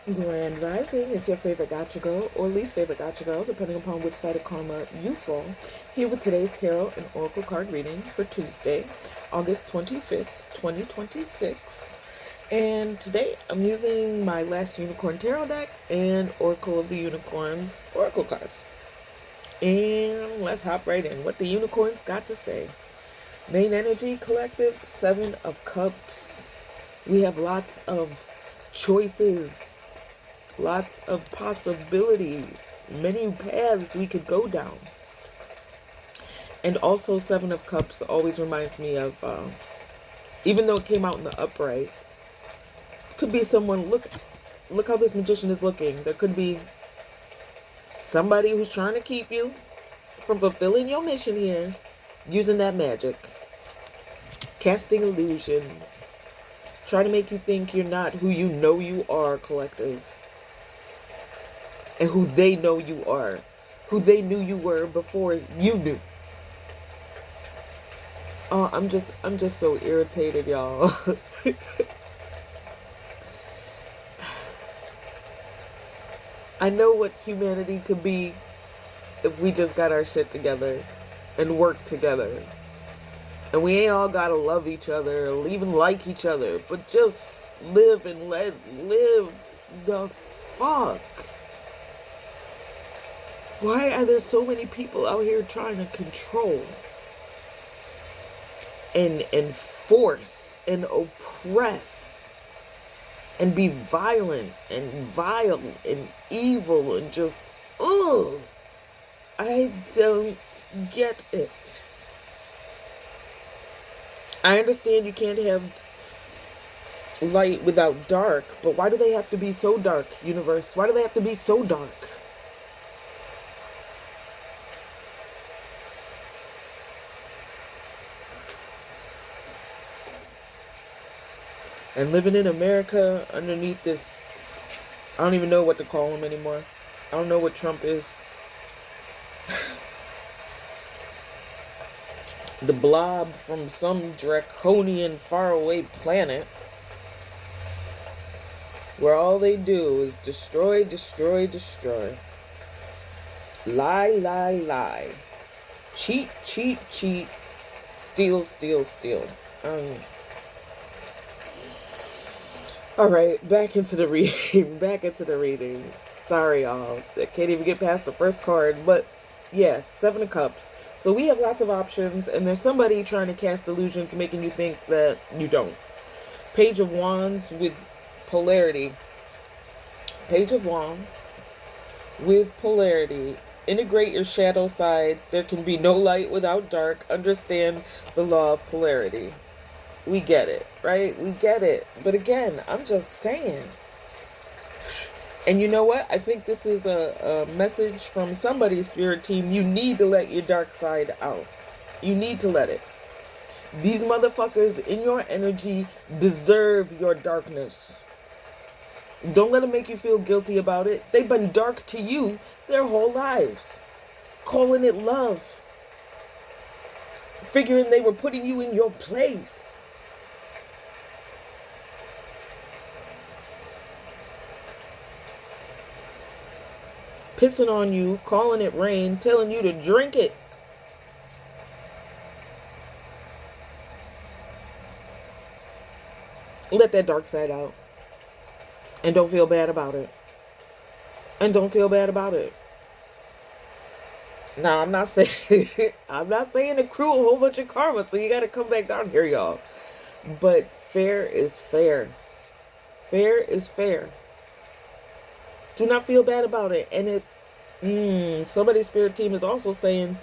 Grand Rising is your favorite gotcha girl or least favorite gotcha girl, depending upon which side of karma you fall. Here with today's tarot and oracle card reading for Tuesday, August 25th, 2026. And today I'm using my last Unicorn Tarot deck and Oracle of the Unicorns Oracle cards. And let's hop right in. What the unicorns got to say. Main Energy Collective, Seven of Cups. We have lots of choices, lots of possibilities, many paths we could go down. And also Seven of Cups always reminds me of, even though it came out in the upright, could be someone, look how this magician is looking. There could be somebody who's trying to keep you from fulfilling your mission here, using that magic, casting illusions, trying to make you think you're not who you know you are, collective, and who they know you are, who they knew you were before you knew. Oh, I'm just so irritated, y'all. I know what humanity could be if we just got our shit together and worked together. And we ain't all gotta love each other or even like each other, but just live and let live the fuck. Why are there so many people out here trying to control and force and oppress and be violent and vile and evil and just, ugh, I don't get it. I understand you can't have light without dark, but why do they have to be so dark, universe? Why do they have to be so dark? And living in America underneath this, I don't even know what to call him anymore. I don't know what Trump is. The blob from some draconian faraway planet where all they do is destroy, destroy, destroy. Lie, lie, lie. Cheat, cheat, cheat. Steal, steal, steal. Alright, back into the reading. Back into the reading. Sorry, y'all. I can't even get past the first card. But, yeah, Seven of Cups. So we have lots of options, and there's somebody trying to cast illusions, making you think that you don't. Page of Wands with polarity. Page of Wands with polarity. Integrate your shadow side. There can be no light without dark. Understand the law of polarity. We get it, right? We get it. But again, I'm just saying. And you know what? I think this is a message from somebody's spirit team. You need to let your dark side out. You need to let it. These motherfuckers in your energy deserve your darkness. Don't let them make you feel guilty about it. They've been dark to you their whole lives. Calling it love. Figuring they were putting you in your place. Pissing on you, calling it rain, telling you to drink it. Let that dark side out. And don't feel bad about it. And don't feel bad about it. Now, I'm not saying I'm not saying accrue a whole bunch of karma, so you gotta come back down here, y'all. But fair is fair. Fair is fair. Do not feel bad about it. And somebody's spirit team is also saying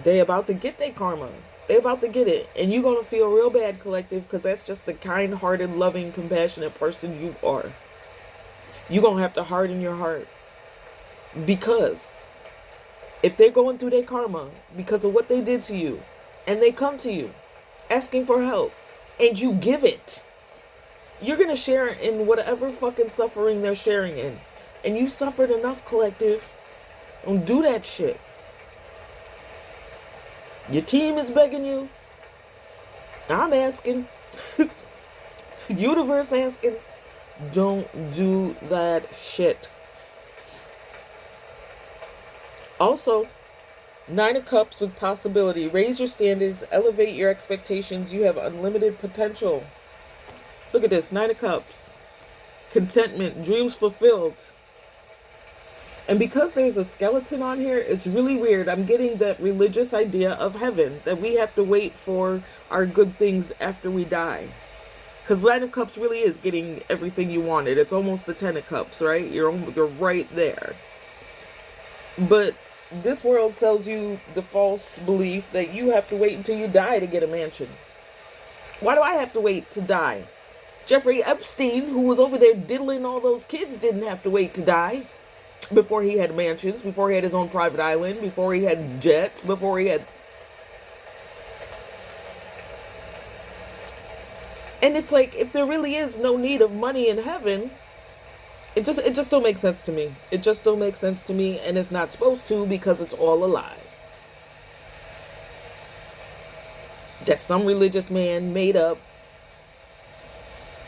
they about to get their karma. They about to get it. And you're going to feel real bad, collective, because that's just the kind-hearted, loving, compassionate person you are. You're going to have to harden your heart. Because if they're going through their karma because of what they did to you, and they come to you asking for help, and you give it, you're going to share in whatever fucking suffering they're sharing in. And you suffered enough, collective. Don't do that shit. Your team is begging you. I'm asking. Universe asking. Don't do that shit. Also, Nine of Cups with possibility. Raise your standards, elevate your expectations. You have unlimited potential. Look at this, Nine of Cups. Contentment, dreams fulfilled. And because there's a skeleton on here, it's really weird. I'm getting that religious idea of heaven, that we have to wait for our good things after we die. Because Nine of Cups really is getting everything you wanted. It's almost the Ten of Cups, right? You're right there. But this world sells you the false belief that you have to wait until you die to get a mansion. Why do I have to wait to die? Jeffrey Epstein, who was over there diddling all those kids, didn't have to wait to die before he had mansions, before he had his own private island, before he had jets, before he had... And it's like, if there really is no need of money in heaven, it just don't make sense to me. It just don't make sense to me, and it's not supposed to, because it's all a lie. That some religious man made up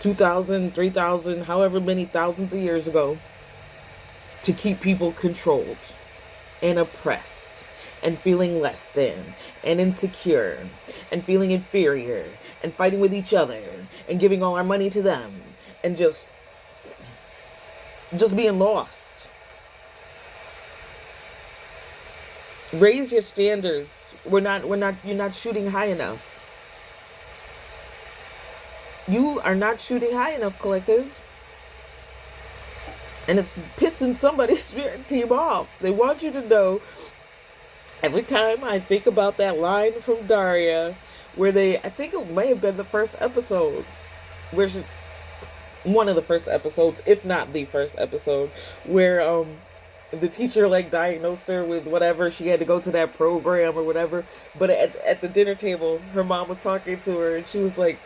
2,000, 3,000, however many thousands of years ago, to keep people controlled and oppressed and feeling less than and insecure and feeling inferior and fighting with each other and giving all our money to them and just being lost. Raise your standards. You're not shooting high enough. You are not shooting high enough, collective. And it's pissing somebody's spirit team off. They want you to know, every time I think about that line from Daria, where I think it may have been the first episode, one of the first episodes, if not the first episode, where the teacher diagnosed her with whatever, she had to go to that program or whatever, but at the dinner table, her mom was talking to her, and she was like,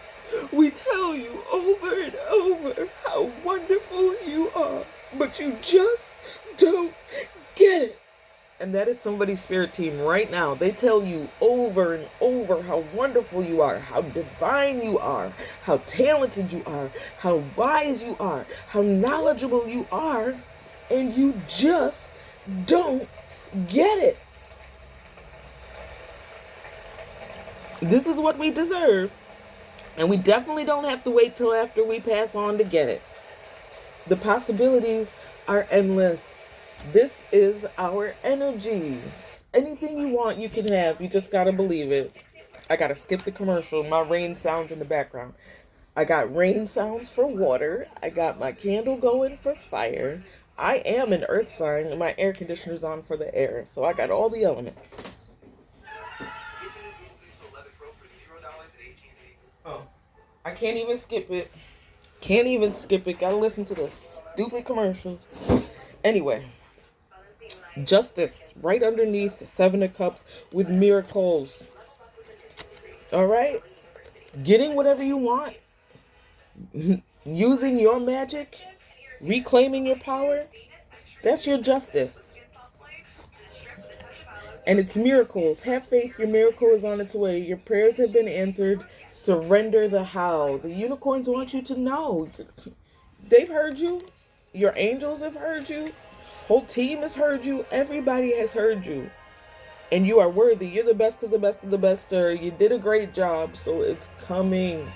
"We tell you over and over how wonderful you are, but you just don't get it." And that is somebody's spirit team right now. They tell you over and over how wonderful you are, how divine you are, how talented you are, how wise you are, how knowledgeable you are, and you just don't get it. This is what we deserve, and we definitely don't have to wait till after we pass on to get it. The possibilities are endless. This is our energy. Anything you want, you can have. You just gotta believe it. I gotta skip the commercial. My rain sounds in the background. I got rain sounds for water. I got my candle going for fire. I am an earth sign, and my air conditioner's on for the air. So I got all the elements. Oh, I can't even skip it. Can't even skip it. Gotta listen to the stupid commercials. Anyway. Justice right underneath Seven of Cups with miracles. All right? Getting whatever you want. Using your magic. Reclaiming your power. That's your justice. And it's miracles. Have faith. Your miracle is on its way. Your prayers have been answered. Surrender the how. The unicorns want you to know. They've heard you. Your angels have heard you. Whole team has heard you. Everybody has heard you. And you are worthy. You're the best of the best of the best, sir. You did a great job, so it's coming.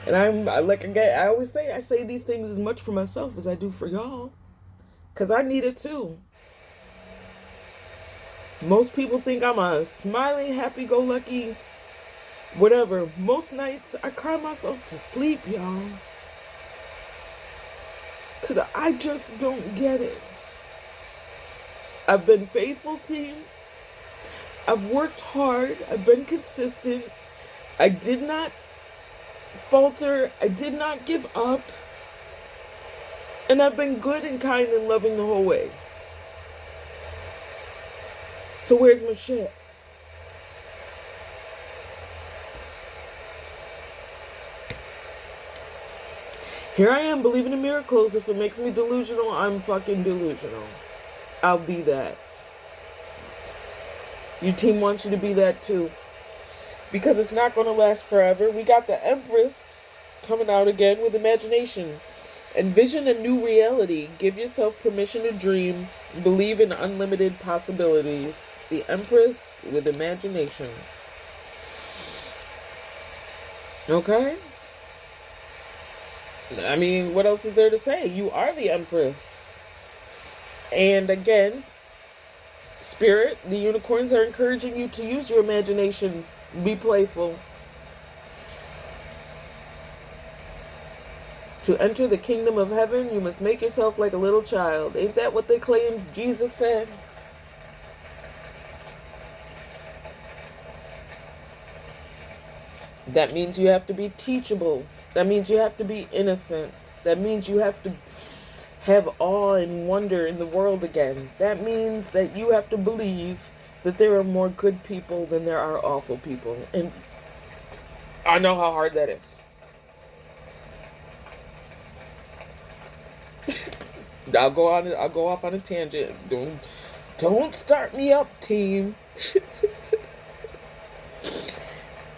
And I always say, I say these things as much for myself as I do for y'all. Because I need it too. Most people think I'm a smiling, happy-go-lucky, whatever. Most nights, I cry myself to sleep, y'all. Because I just don't get it. I've been faithful, team. I've worked hard. I've been consistent. I did not falter. I did not give up. And I've been good and kind and loving the whole way. So where's my shit? Here I am believing in miracles. If it makes me delusional, I'm fucking delusional. I'll be that. Your team wants you to be that too. Because it's not going to last forever. We got the Empress coming out again with imagination. Envision a new reality. Give yourself permission to dream. Believe in unlimited possibilities. The Empress with imagination. Okay? I mean, what else is there to say? You are the Empress. And again, Spirit, the unicorns are encouraging you to use your imagination. Be playful. To enter the kingdom of heaven, you must make yourself like a little child. Ain't that what they claim Jesus said? That means you have to be teachable. That means you have to be innocent. That means you have to have awe and wonder in the world again. That means that you have to believe that there are more good people than there are awful people. And I know how hard that is. I'll go off on a tangent. Don't start me up, team.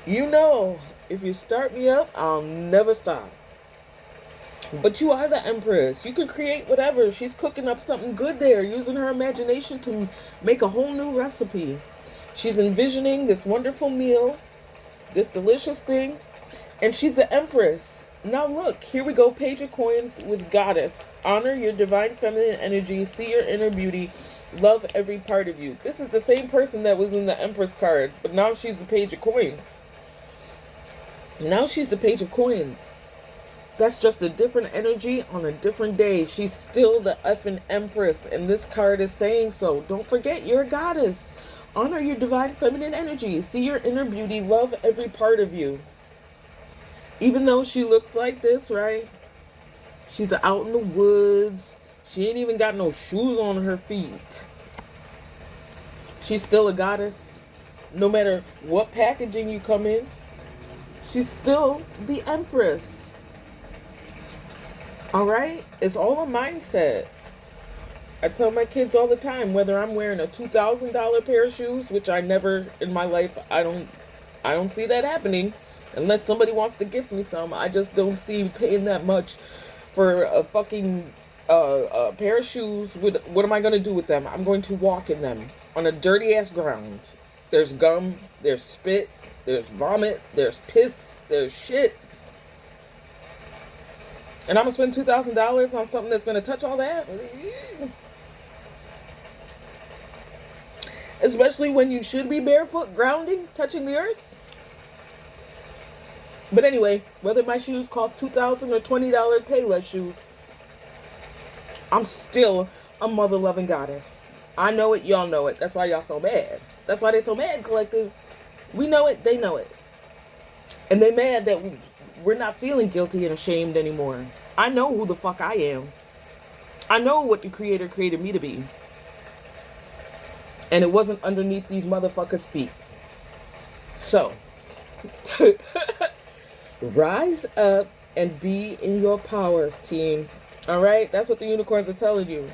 You know, if you start me up, I'll never stop. But you are the Empress. You can create whatever. She's cooking up something good there, using her imagination to make a whole new recipe. She's envisioning this wonderful meal, this delicious thing, and she's the Empress. Now look, here we go, Page of Coins with Goddess. Honor your divine feminine energy, see your inner beauty, love every part of you. This is the same person that was in the Empress card, but now she's the Page of Coins. Now she's the Page of Coins. That's just a different energy on a different day. She's still the effing Empress, and this card is saying so. Don't forget, you're a goddess. Honor your divine feminine energy. See your inner beauty. Love every part of you. Even though she looks like this, right? She's out in the woods. She ain't even got no shoes on her feet. She's still a goddess. No matter what packaging you come in, she's still the Empress. Alright? It's all a mindset. I tell my kids all the time, whether I'm wearing a $2,000 pair of shoes, which I never in my life, I don't see that happening. Unless somebody wants to gift me some. I just don't see paying that much for a fucking pair of shoes. What am I going to do with them? I'm going to walk in them on a dirty ass ground. There's gum, there's spit, there's vomit, there's piss, there's shit. And I'm going to spend $2,000 on something that's going to touch all that? Especially when you should be barefoot, grounding, touching the earth. But anyway, whether my shoes cost $2,000 or $20 Payless shoes, I'm still a mother-loving goddess. I know it, y'all know it. That's why y'all so mad. That's why they so mad, collective. We know it, they know it. And they mad that we're not feeling guilty and ashamed anymore. I know who the fuck I am. I know what the Creator created me to be. And it wasn't underneath these motherfuckers' feet. So... rise up and be in your power, team. Alright? That's what the unicorns are telling you.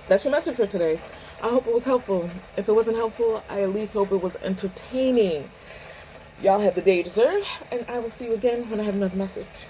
That's your message for today. I hope it was helpful. If it wasn't helpful, I at least hope it was entertaining. Y'all have the day you deserve, and I will see you again when I have another message.